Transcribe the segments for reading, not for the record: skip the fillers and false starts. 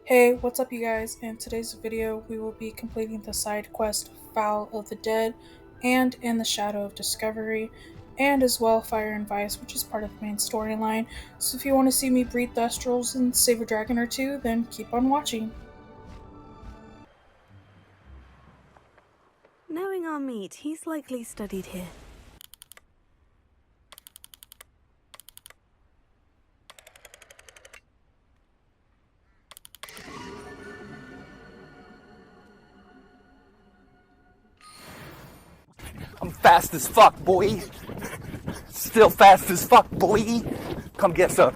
Hey, what's up you guys? In today's video, we will be completing the side quest Foul of the Dead and In the Shadow of Discovery, and as well Fire and Vice, which is part of the main storyline. So if you want to see me breed Thestrals and save a dragon or two, then keep on watching. Knowing our meat, he's likely studied here. I'm fast as fuck, boy. Still fast as fuck, boy. Come get some.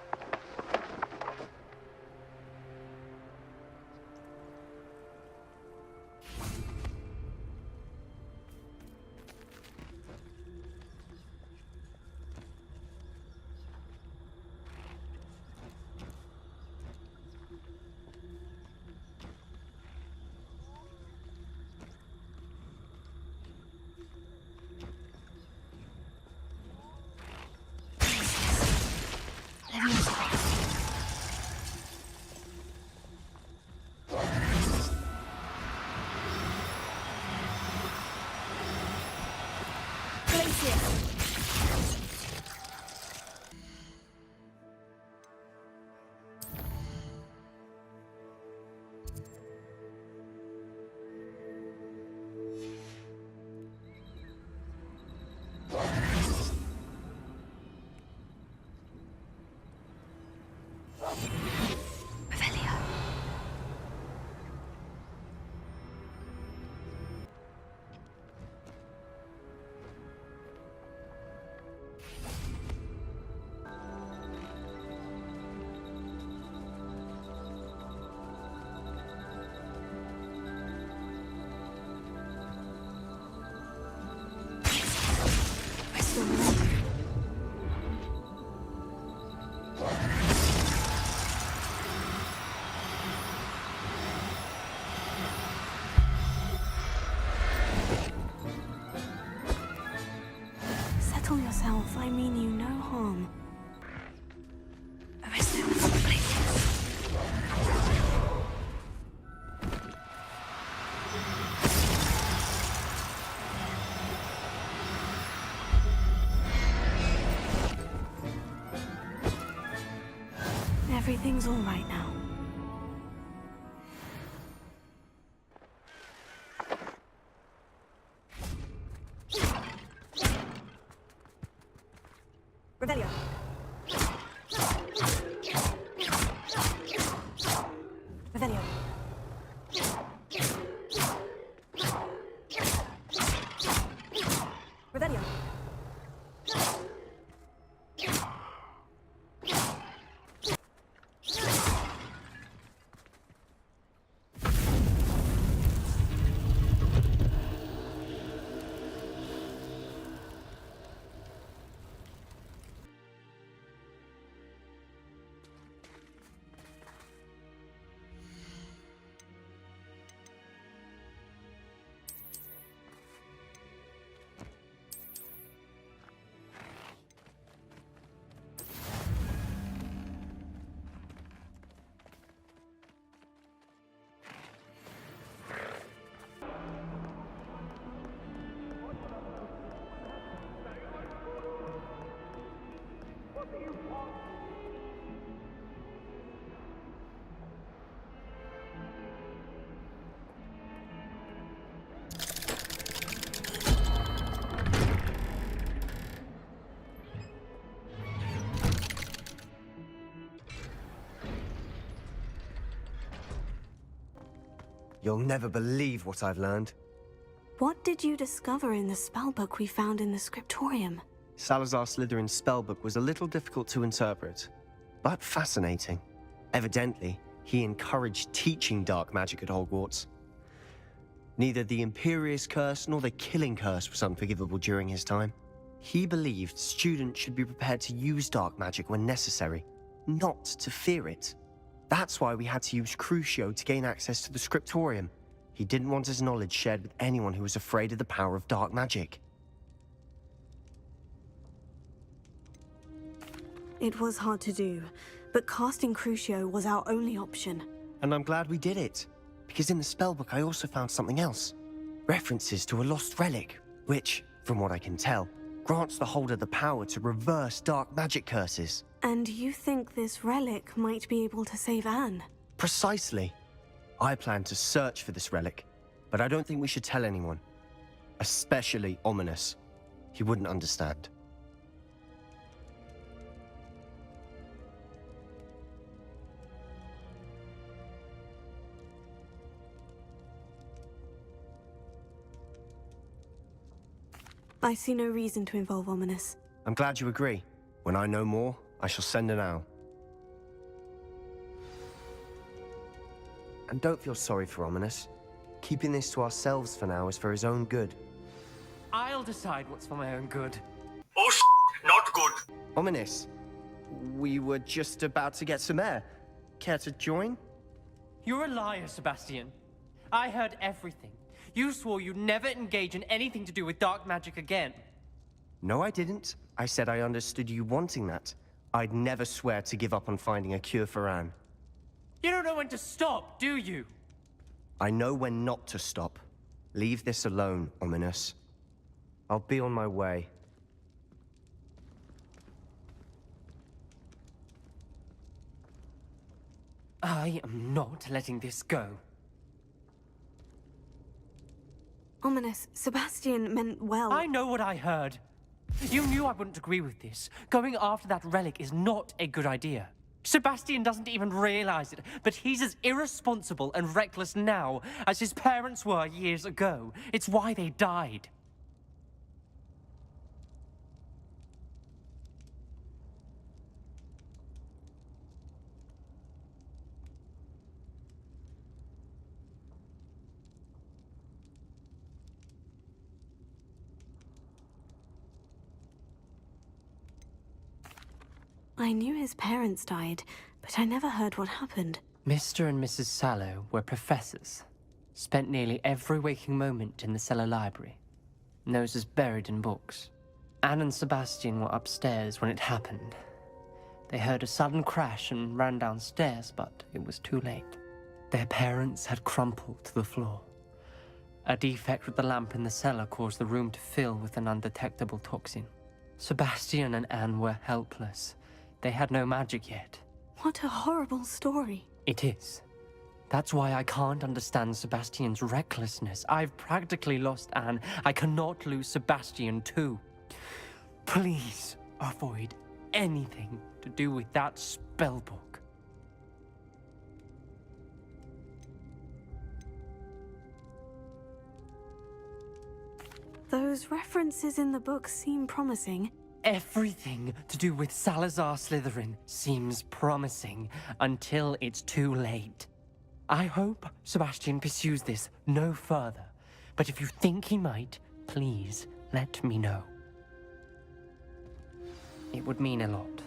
Settle yourself, I mean you no harm. Everything's all right now. Revelio. Revelio. Revelio. You'll never believe what I've learned. What did you discover in the spellbook we found in the scriptorium? Salazar Slytherin's spellbook was a little difficult to interpret, but fascinating. Evidently, he encouraged teaching dark magic at Hogwarts. Neither the Imperious Curse nor the Killing Curse was unforgivable during his time. He believed students should be prepared to use dark magic when necessary, not to fear it. That's why we had to use Crucio to gain access to the scriptorium. He didn't want his knowledge shared with anyone who was afraid of the power of dark magic. It was hard to do, but casting Crucio was our only option. and I'm glad we did it. Because in the spellbook I also found something else. References to a lost relic, which, from what I can tell, grants the holder the power to reverse dark magic curses. And you think this relic might be able to save Anne? Precisely. I plan to search for this relic, but I don't think we should tell anyone. Especially Ominus. He wouldn't understand. I see no reason to involve Ominus. I'm glad you agree. When I know more, I shall send an owl. And don't feel sorry for Ominus. Keeping this to ourselves for now is for his own good. I'll decide what's for my own good. Oh, not good. Ominus, we were just about to get some air. Care to join? You're a liar, Sebastian. I heard everything. You swore you'd never engage in anything to do with dark magic again. No, I didn't. I said I understood you wanting that. I'd never swear to give up on finding a cure for Anne. You don't know when to stop, do you? I know when not to stop. Leave this alone, Ominus. I'll be on my way. I am not letting this go. Ominus, Sebastian meant well. I know what I heard. You knew I wouldn't agree with this. Going after that relic is not a good idea. Sebastian doesn't even realize it, but he's as irresponsible and reckless now as his parents were years ago. It's why they died. I knew his parents died, but I never heard what happened. Mr. and Mrs. Sallow were professors. Spent nearly every waking moment in the cellar library. Noses buried in books. Anne and Sebastian were upstairs when it happened. They heard a sudden crash and ran downstairs, but it was too late. Their parents had crumpled to the floor. A defect with the lamp in the cellar caused the room to fill with an undetectable toxin. Sebastian and Anne were helpless. They had no magic yet. What a horrible story. It is. That's why I can't understand Sebastian's recklessness. I've practically lost Anne. I cannot lose Sebastian too. Please avoid anything to do with that spellbook. Those references in the book seem promising. Everything to do with Salazar Slytherin seems promising until it's too late. I hope Sebastian pursues this no further, but if you think he might, please let me know. It would mean a lot.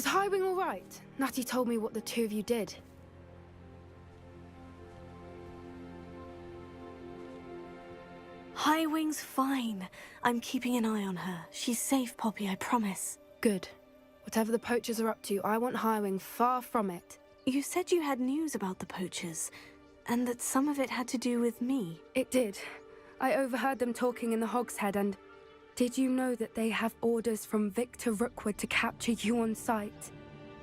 Is Highwing all right? Natty told me what the two of you did. Highwing's fine. I'm keeping an eye on her. She's safe, Poppy, I promise. Good. Whatever the poachers are up to, I want Highwing far from it. You said you had news about the poachers, and that some of it had to do with me. It did. I overheard them talking in the Hogshead, and did you know that they have orders from Victor Rookwood to capture you on sight?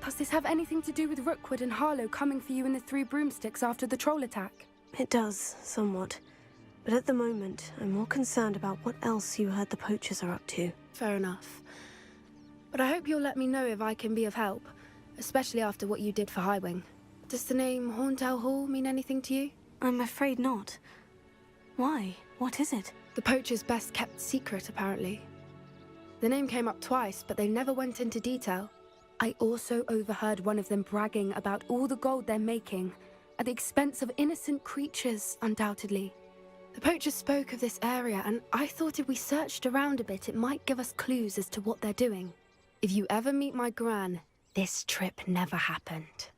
Does this have anything to do with Rookwood and Harlow coming for you in the Three Broomsticks after the troll attack? It does, somewhat. But at the moment, I'm more concerned about what else you heard the poachers are up to. Fair enough. But I hope you'll let me know if I can be of help, especially after what you did for Highwing. Does the name Horntail Hall mean anything to you? I'm afraid not. Why? What is it? The poacher's best kept secret, apparently. The name came up twice, but they never went into detail. I also overheard one of them bragging about all the gold they're making, at the expense of innocent creatures, undoubtedly. The poachers spoke of this area, and I thought if we searched around a bit, it might give us clues as to what they're doing. If you ever meet my gran, this trip never happened.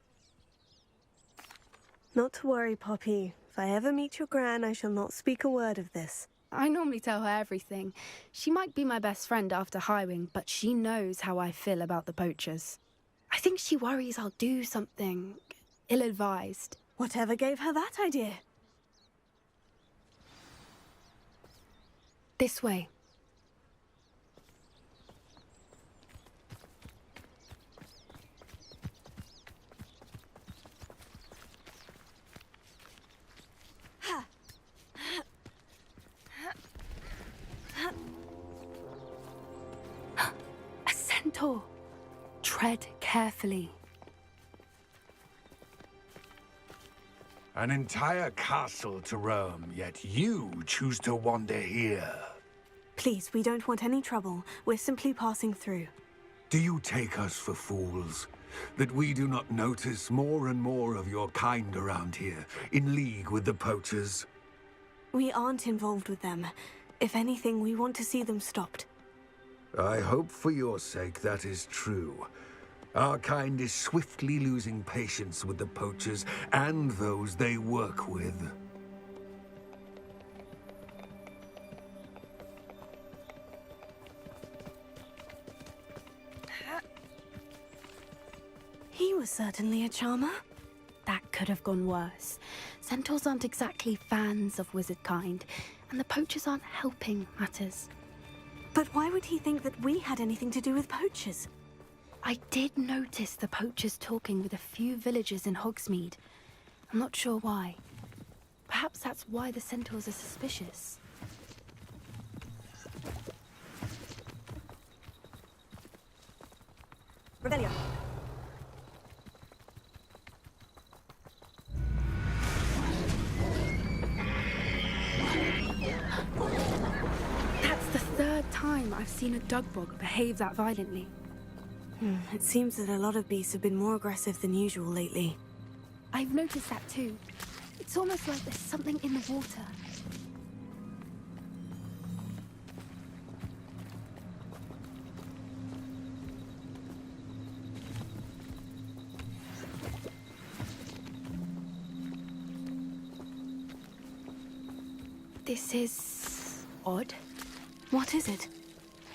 Not to worry, Poppy. If I ever meet your gran, I shall not speak a word of this. I normally tell her everything. She might be my best friend after Highwing, but she knows how I feel about the poachers. I think she worries I'll do something ill-advised. Whatever gave her that idea? This way. A centaur. Tread carefully. An entire castle to roam, yet you choose to wander here. Please, we don't want any trouble. We're simply passing through. Do you take us for fools? That we do not notice more and more of your kind around here, in league with the poachers? We aren't involved with them. If anything, we want to see them stopped. I hope for your sake that is true. Our kind is swiftly losing patience with the poachers and those they work with. He was certainly a charmer. That could have gone worse. Centaurs aren't exactly fans of wizard kind, and the poachers aren't helping matters. But why would he think that we had anything to do with poachers? I did notice the poachers talking with a few villagers in Hogsmeade. I'm not sure why. Perhaps that's why the centaurs are suspicious. Rebellion. That's the third time I've seen a dugbog behave that violently. It seems that a lot of beasts have been more aggressive than usual lately. I've noticed that too. It's almost like there's something in the water. This is odd. What is it?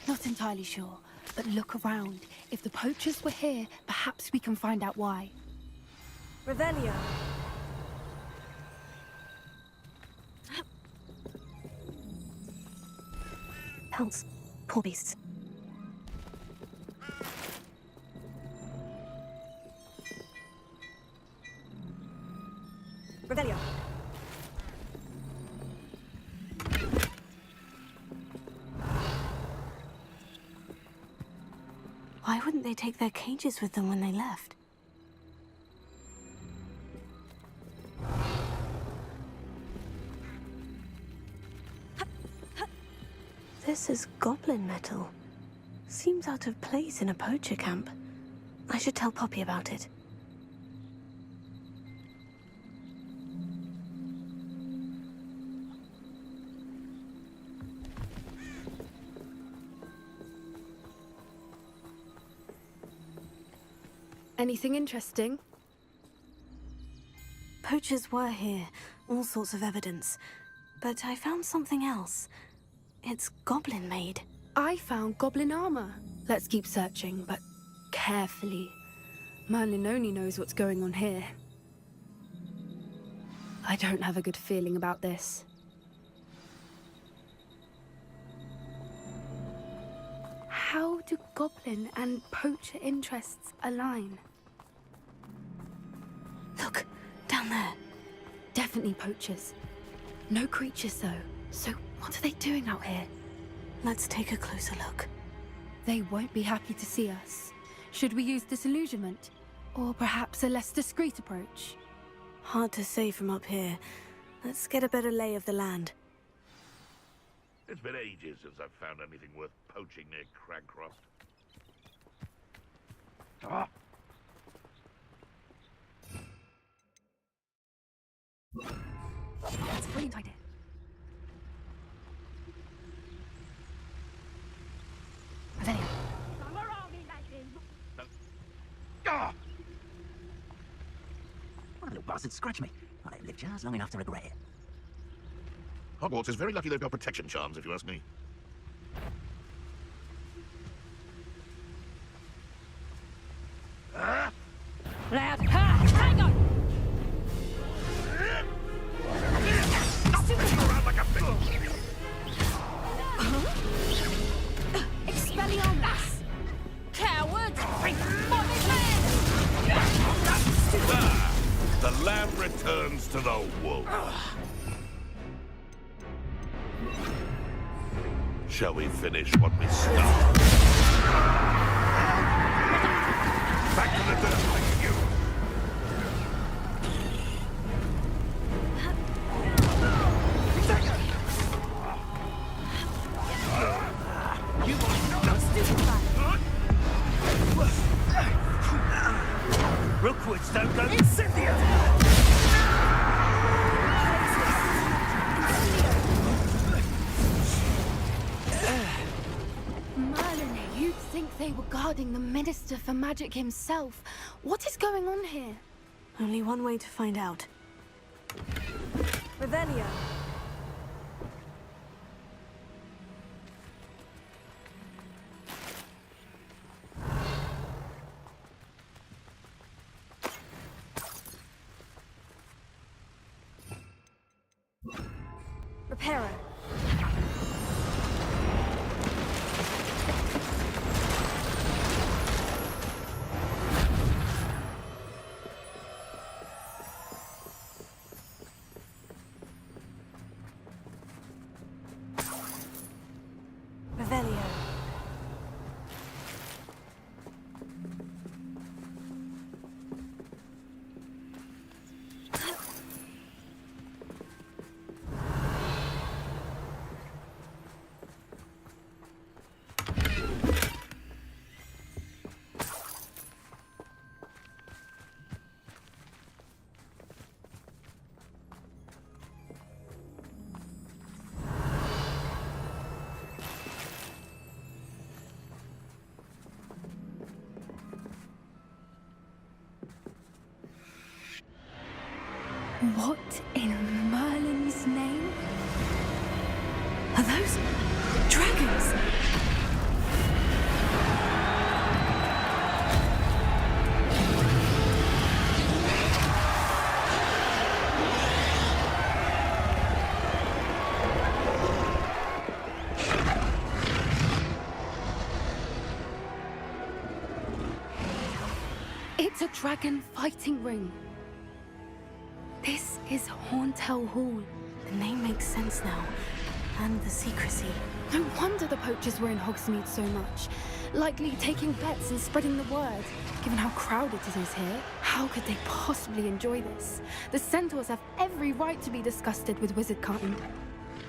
Not entirely sure, but look around. If the poachers were here, perhaps we can find out why. Revelio. Pelts. Poor beasts. Revelio. Why wouldn't they take their cages with them when they left? This is goblin metal. Seems out of place in a poacher camp. I should tell Poppy about it. Anything interesting? Poachers were here, all sorts of evidence. But I found something else. It's goblin-made. I found goblin armor. Let's keep searching, but carefully. Merlin only knows what's going on here. I don't have a good feeling about this. How do goblin and poacher interests align? Look, down there. Definitely poachers. No creatures, though. So what are they doing out here? Let's take a closer look. They won't be happy to see us. Should we use disillusionment? Or perhaps a less discreet approach? Hard to say from up here. Let's get a better lay of the land. It's been ages since I've found anything worth poaching near Cragcroft. Ah! brilliant idea. Revelio. One little bastard scratched me. I lived just long enough to regret it. Hogwarts is very lucky they've got protection charms, if you ask me. Loud. Ha! Hang on! Around like a fiddle. Expelliarmus! Coward! The lamb returns to the wolf. Shall we finish what we started? Back to the dirt, like you. Rookwoods don't go incendiary! Merlin, you'd think they were guarding the Minister for Magic himself. What is going on here? Only one way to find out. Revelio. Reparo. Revelio. What in Merlin's name? Are those dragons? It's a dragon fighting ring. This is Horntail Hall. The name makes sense now. And the secrecy. No wonder the poachers were in Hogsmeade so much. Likely taking bets and spreading the word. Given how crowded it is here, how could they possibly enjoy this? The centaurs have every right to be disgusted with wizard kind.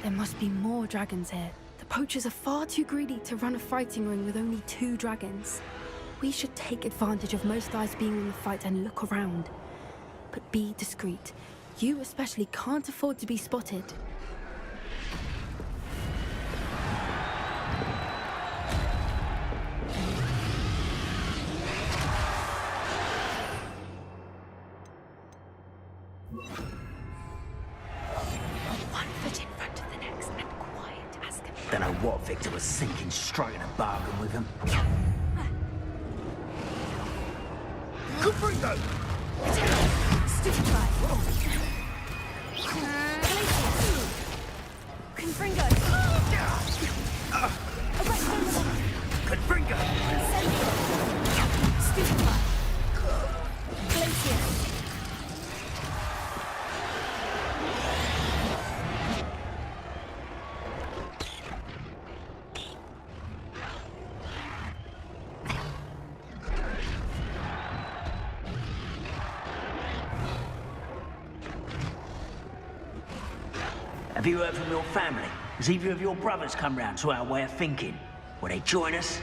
There must be more dragons here. The poachers are far too greedy to run a fighting ring with only 2 dragons. We should take advantage of most eyes being in the fight and look around. But be discreet. You especially can't afford to be spotted. One foot in front of the next and quiet as can be. Don't know what Victor was thinking, striking a bargain with him. Confringo! Stupefy. Confringo. Confringo! Stupefy. Glacier. Have you heard from your family? Has either of your brothers come round to our way of thinking? Will they join us?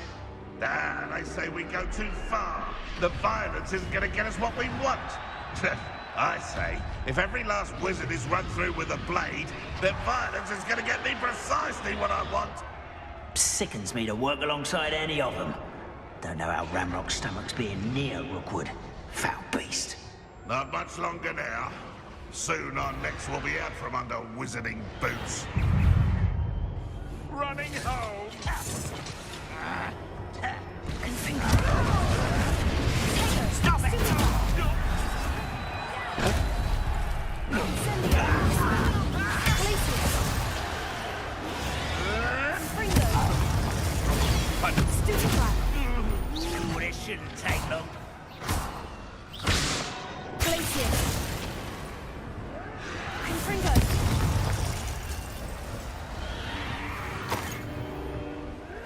They say we go too far. The violence isn't going to get us what we want. I say, if every last wizard is run through with a blade, then violence is gonna get me precisely what I want. Sickens me to work alongside any of them. Don't know how Ramrock's stomach's being near Rookwood. Foul beast. Not much longer now. Soon our necks will be out from under wizarding boots. Running home! Stop it! Well, it shouldn't take long.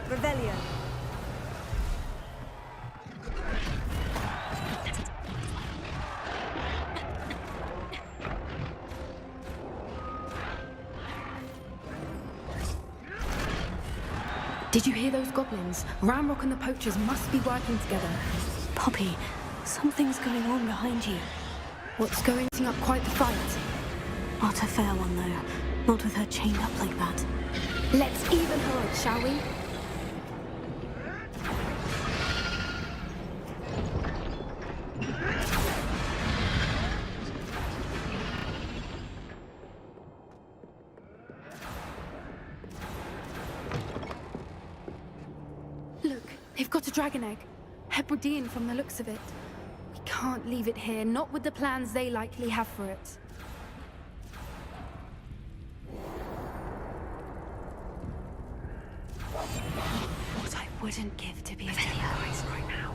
Revelio. Did you hear those goblins? Ramrock and the poachers must be working together. Poppy, something's going on behind you. What's going up quite the fight? Not a fair one, though. Not with her chained up like that. Let's even her out, shall we? Look, they've got a dragon egg. Hebridean from the looks of it. We can't leave it here, not with the plans they likely have for it. What I wouldn't give to be with you guys right now.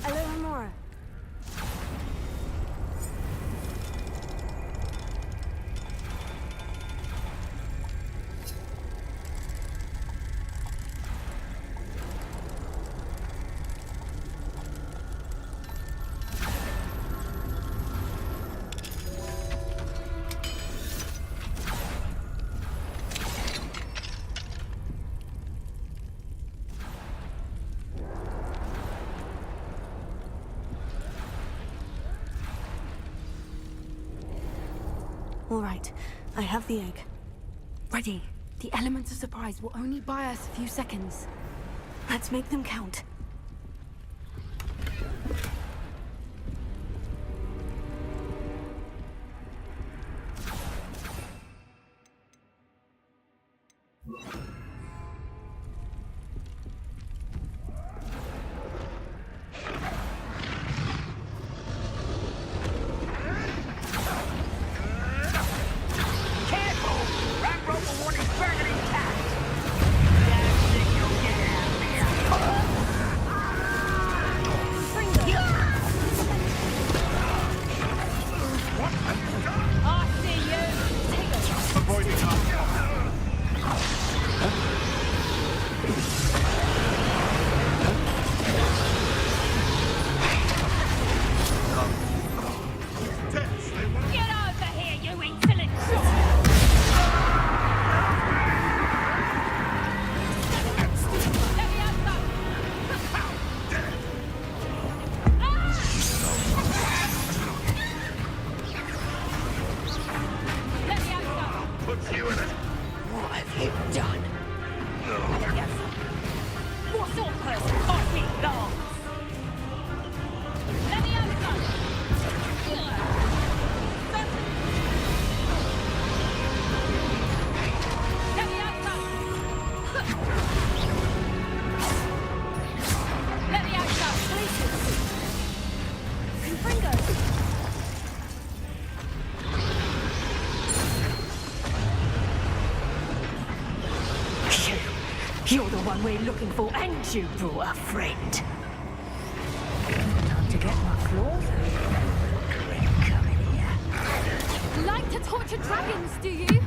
Eleonora. All right, I have the egg. Ready. The element of surprise will only buy us a few seconds. Let's make them count. You're the one we're looking for, and you brought a friend. Time to get my claws out. Come in here. Like to torture dragons, do you?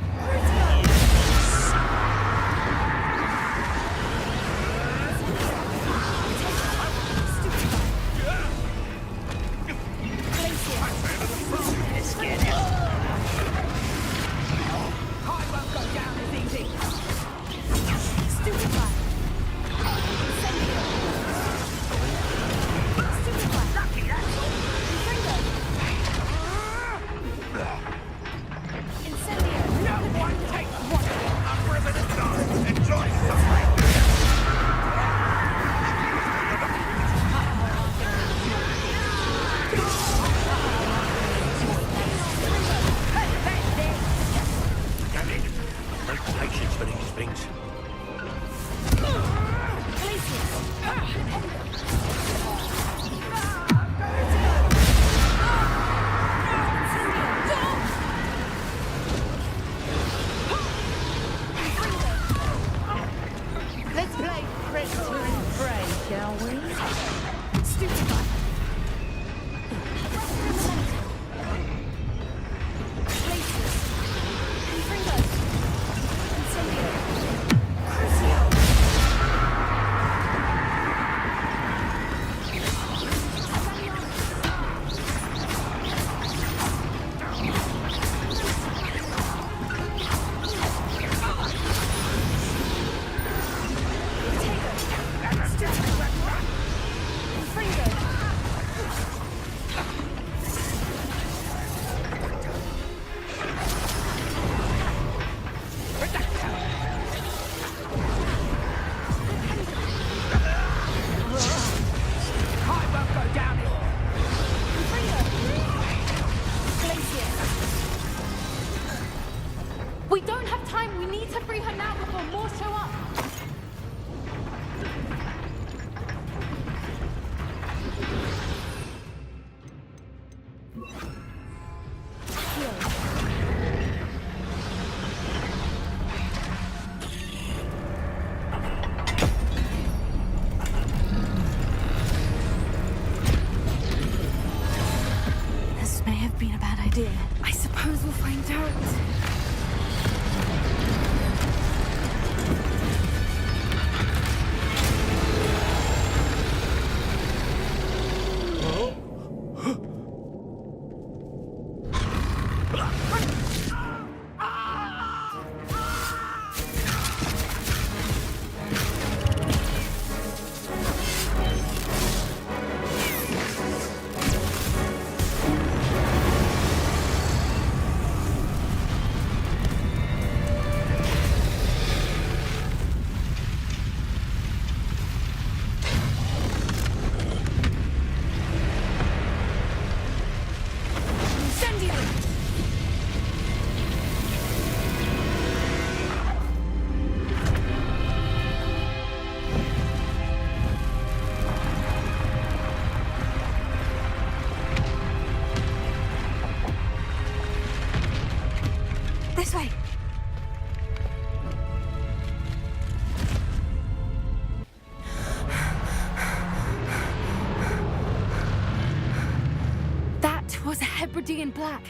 was a Hebridean black.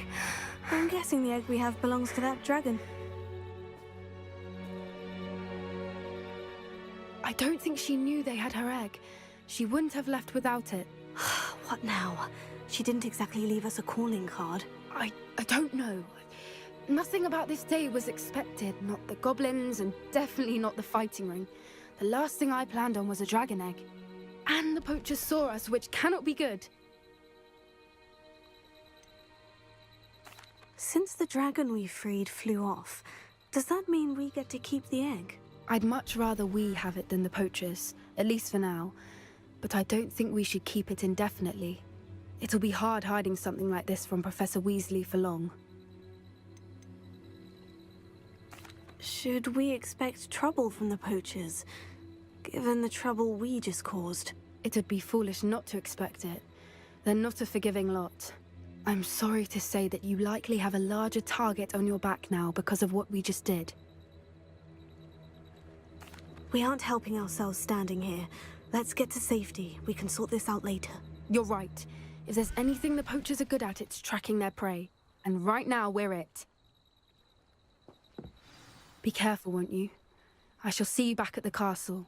I'm guessing the egg we have belongs to that dragon. I don't think she knew they had her egg. She wouldn't have left without it. What now? She didn't exactly leave us a calling card. I don't know. Nothing about this day was expected. Not the goblins, and definitely not the fighting ring. The last thing I planned on was a dragon egg. And the poachers saw us, which cannot be good. Since the dragon we freed flew off, does that mean we get to keep the egg? I'd much rather we have it than the poachers, at least for now. But I don't think we should keep it indefinitely. It'll be hard hiding something like this from Professor Weasley for long. Should we expect trouble from the poachers, given the trouble we just caused? It'd be foolish not to expect it. They're not a forgiving lot. I'm sorry to say that you likely have a larger target on your back now because of what we just did. We aren't helping ourselves standing here. Let's get to safety. We can sort this out later. You're right. If there's anything the poachers are good at, it's tracking their prey. And right now, we're it. Be careful, won't you? I shall see you back at the castle.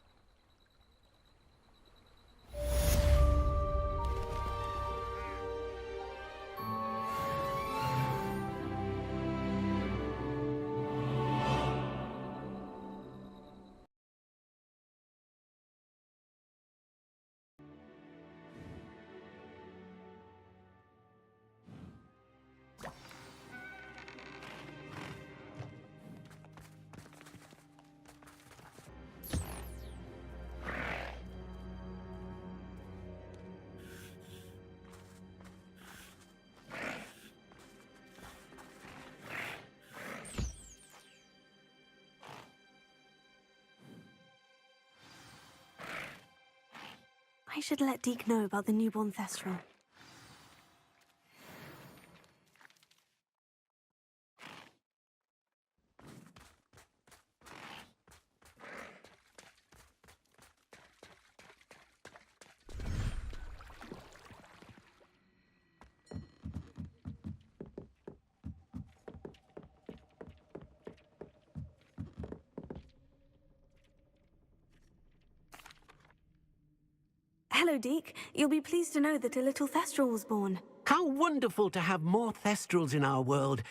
I should let Deke know about the newborn Thestral. Hello, Deke. You'll be pleased to know that a little Thestral was born. How wonderful to have more Thestrals in our world.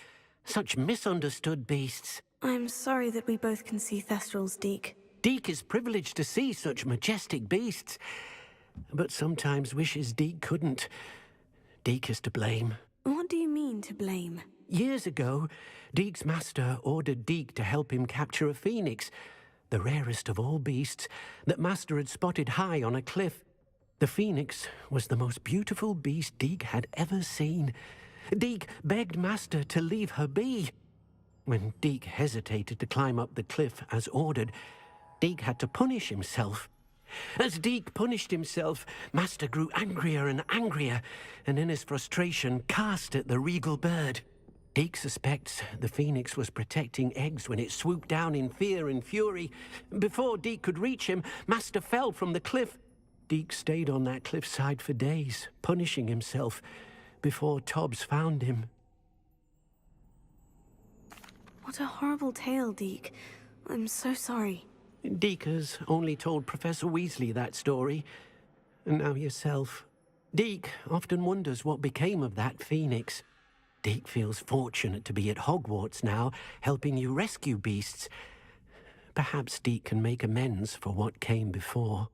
Such misunderstood beasts. I'm sorry that we both can see Thestrals, Deke. Deke is privileged to see such majestic beasts, but sometimes wishes Deke couldn't. Deke is to blame. What do you mean, to blame? Years ago, Deke's master ordered Deke to help him capture a phoenix, the rarest of all beasts, that master had spotted high on a cliff. The phoenix was the most beautiful beast Deke had ever seen. Deke begged master to leave her be. When Deke hesitated to climb up the cliff as ordered, Deke had to punish himself. As Deke punished himself, master grew angrier and angrier, and in his frustration cast at the regal bird. Deke suspects the phoenix was protecting eggs when it swooped down in fear and fury. Before Deke could reach him, master fell from the cliff. Deke stayed on that cliffside for days, punishing himself, before Tobbs found him. What a horrible tale, Deke. I'm so sorry. Deke has only told Professor Weasley that story, and now yourself. Deke often wonders what became of that phoenix. Deke feels fortunate to be at Hogwarts now, helping you rescue beasts. Perhaps Deke can make amends for what came before.